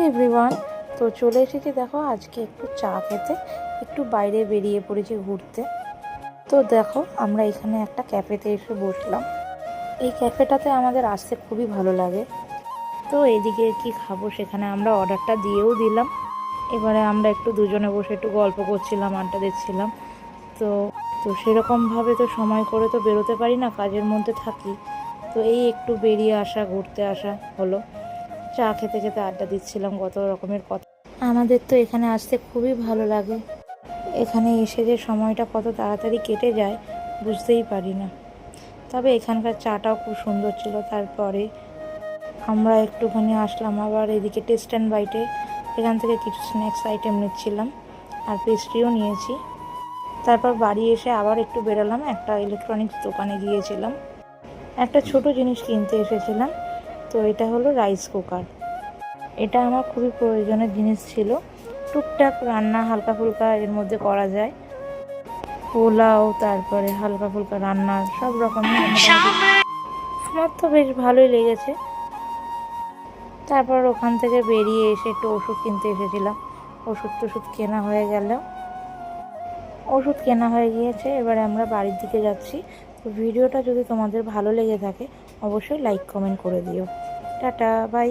Everyone, তো চলে এসেছি দেখো আজকে একটু চা খেতে, একটু বাইরে বেরিয়ে পড়েছি ঘুরতে। তো দেখো আমরা এখানে একটা ক্যাফেতে এসে বসলাম। এই ক্যাফেটাতে আমাদের আসতে খুবই ভালো লাগে। তো এদিকে কি খাবো সেখানে আমরা অর্ডারটা দিয়েও দিলাম। এবারে আমরা একটু দুজনে বসে একটু গল্প করছিলাম, আড্ডা দিচ্ছিলাম। তো তো সেরকমভাবে তো সময় করে তো বেরোতে পারি না, কাজের মধ্যে থাকি। তো এই একটু বেরিয়ে আসা, ঘুরতে আসা হলো। চা খেতে খেতে আড্ডা দিচ্ছিলাম, কত রকমের কথা। আমাদের তো এখানে আসতে খুবই ভালো লাগে। এখানে এসে যে সময়টা কত তাড়াতাড়ি কেটে যায় বুঝতেই পারি না। তবে এখানকার চাটাও খুব সুন্দর ছিল। তারপরে আমরা একটুখানি আসলাম আবার এদিকে টেস্ট অ্যান্ড বাইটে। এখান থেকে কিছু স্ন্যাক্স আইটেম নিচ্ছিলাম আর পেস্ট্রিও নিয়েছি। তারপর বাড়ি এসে আবার একটু বেরোলাম, একটা ইলেকট্রনিক্স দোকানে গিয়েছিলাম, একটা ছোট জিনিস কিনতে এসেছিলাম। তো এটা হলো রাইস কুকার। এটা আমার খুবই প্রয়োজনের জিনিস ছিল। টুকটাক রান্না হালকা ফুলকা এর মধ্যে করা যায়, পোলাও, তারপরে হালকা ফুলকা রান্না সব রকমের আমার তো বেশ ভালোই লেগেছে। তারপর ওখান থেকে বেরিয়ে এসে একটু ওষুধ কিনতে এসেছিলাম। ওষুধ কেনা হয়ে গিয়েছে। এবারে আমরা বাড়ির দিকে যাচ্ছি। তো ভিডিওটা যদি তোমাদের ভালো লেগে থাকে অবশ্যই লাইক কমেন্ট করে দিও। Tata, by.